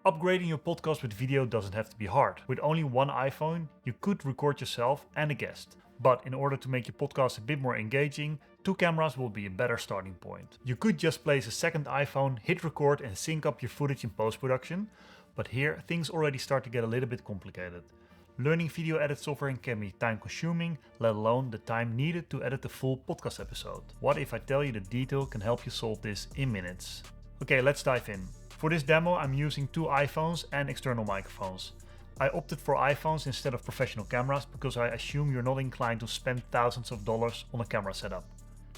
Upgrading your podcast with video doesn't have to be hard. With only one iPhone, you could record yourself and a guest. But in order to make your podcast a bit more engaging, 2 cameras will be a better starting point. You could just place a second iPhone, hit record and sync up your footage in post-production. But here, things already start to get a little bit complicated. Learning video edit software can be time consuming, let alone the time needed to edit the full podcast episode. What if I tell you that Detail can help you solve this in minutes? Okay, let's dive in. For this demo, I'm using 2 iPhones and external microphones. I opted for iPhones instead of professional cameras because I assume you're not inclined to spend thousands of dollars on a camera setup.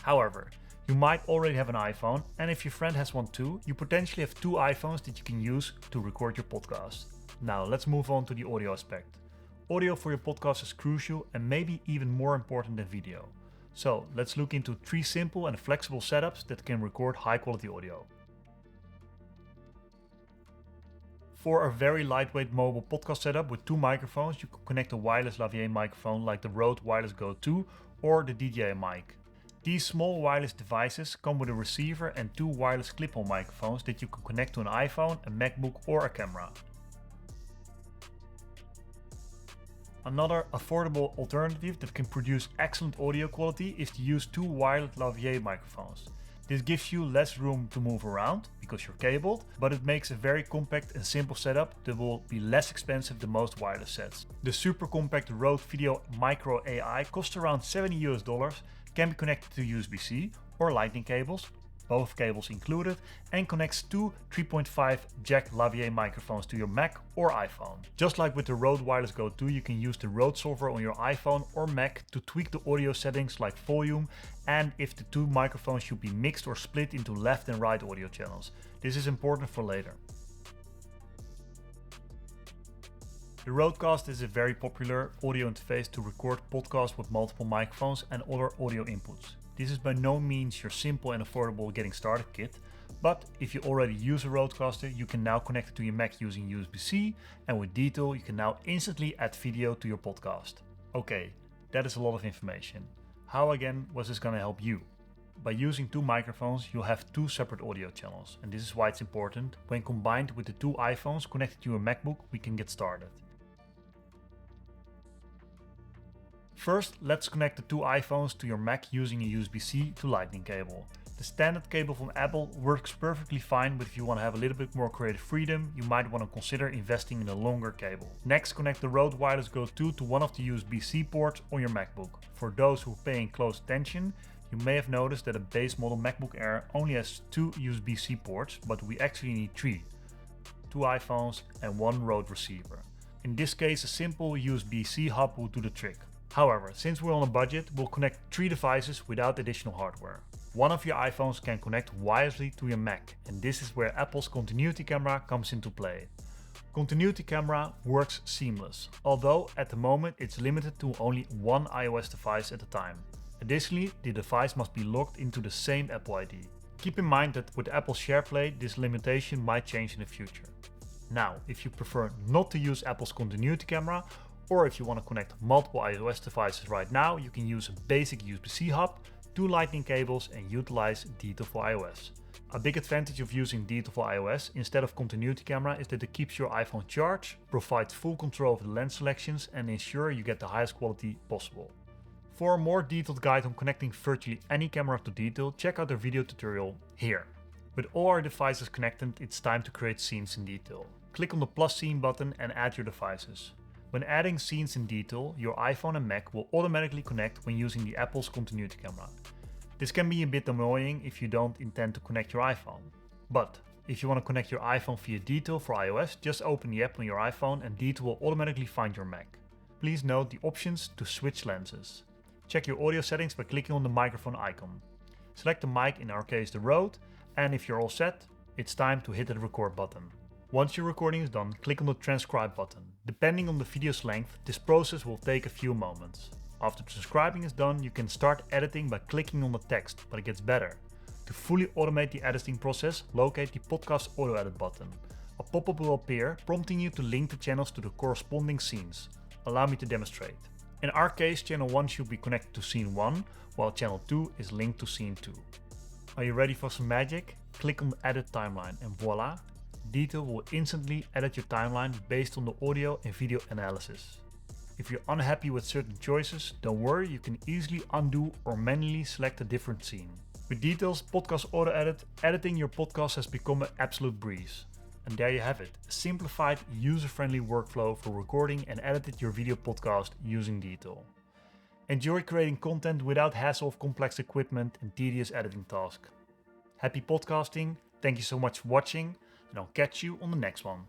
However, you might already have an iPhone, and if your friend has one too, you potentially have 2 iPhones that you can use to record your podcast. Now let's move on to the audio aspect. Audio for your podcast is crucial and maybe even more important than video. So let's look into 3 simple and flexible setups that can record high quality audio. For a very lightweight mobile podcast setup with 2 microphones, you can connect a wireless lavalier microphone like the Rode Wireless Go 2 or the DJI mic. These small wireless devices come with a receiver and 2 wireless clip-on microphones that you can connect to an iPhone, a MacBook or a camera. Another affordable alternative that can produce excellent audio quality is to use 2 wireless lavalier microphones. This gives you less room to move around because you're cabled, but it makes a very compact and simple setup that will be less expensive than most wireless sets. The super compact Rode Video Micro AI costs around $70, can be connected to USB-C or Lightning cables, both cables included, and connects 2 3.5 jack lavalier microphones to your Mac or iPhone. Just like with the Rode Wireless Go 2, you can use the Rode software on your iPhone or Mac to tweak the audio settings like volume and if the 2 microphones should be mixed or split into left and right audio channels. This is important for later. The Rodecast is a very popular audio interface to record podcasts with multiple microphones and other audio inputs. This is by no means your simple and affordable getting started kit, but if you already use a Rodecaster, you can now connect it to your Mac using USB-C, and with Detail you can now instantly add video to your podcast. Okay, that is a lot of information. How again was this gonna help you? By using 2 microphones, you'll have 2 separate audio channels, and this is why it's important. When combined with the 2 iPhones connected to your MacBook, we can get started. First, let's connect the 2 iPhones to your Mac using a USB-C to Lightning cable. The standard cable from Apple works perfectly fine, but if you want to have a little bit more creative freedom, you might want to consider investing in a longer cable. Next, connect the Rode Wireless Go 2 to one of the USB-C ports on your MacBook. For those who are paying close attention, you may have noticed that a base model MacBook Air only has 2 USB-C ports, but we actually need 3. 2 iPhones and 1 Rode receiver. In this case, a simple USB-C hub will do the trick. However, since we're on a budget, we'll connect 3 devices without additional hardware. One of your iPhones can connect wirelessly to your Mac, and this is where Apple's Continuity Camera comes into play. Continuity Camera works seamless, although at the moment it's limited to only 1 iOS device at a time. Additionally, the device must be logged into the same Apple ID. Keep in mind that with Apple SharePlay, this limitation might change in the future. Now, if you prefer not to use Apple's Continuity Camera, or if you want to connect multiple iOS devices right now, you can use a basic USB-C hub, 2 Lightning cables and utilize Detail for iOS. A big advantage of using Detail for iOS instead of Continuity Camera is that it keeps your iPhone charged, provides full control of the lens selections and ensure you get the highest quality possible. For a more detailed guide on connecting virtually any camera to Detail, check out the video tutorial here. With all our devices connected, it's time to create scenes in Detail. Click on the plus scene button and add your devices. When adding scenes in Detail, your iPhone and Mac will automatically connect when using the Apple's Continuity Camera. This can be a bit annoying if you don't intend to connect your iPhone. But if you want to connect your iPhone via Detail for iOS, just open the app on your iPhone and Detail will automatically find your Mac. Please note the options to switch lenses. Check your audio settings by clicking on the microphone icon. Select the mic, in our case the Rode, and if you're all set, it's time to hit the record button. Once your recording is done, click on the transcribe button. Depending on the video's length, this process will take a few moments. After transcribing is done, you can start editing by clicking on the text, but it gets better. To fully automate the editing process, locate the podcast auto edit button. A pop-up will appear, prompting you to link the channels to the corresponding scenes. Allow me to demonstrate. In our case, channel 1 should be connected to scene 1, while channel 2 is linked to scene 2. Are you ready for some magic? Click on the edit timeline and voila! Detail will instantly edit your timeline based on the audio and video analysis. If you're unhappy with certain choices, don't worry, you can easily undo or manually select a different scene. With Detail's Podcast Auto Edit, editing your podcast has become an absolute breeze. And there you have it, a simplified, user-friendly workflow for recording and editing your video podcast using Detail. Enjoy creating content without hassle of complex equipment and tedious editing tasks. Happy podcasting, thank you so much for watching, and I'll catch you on the next one.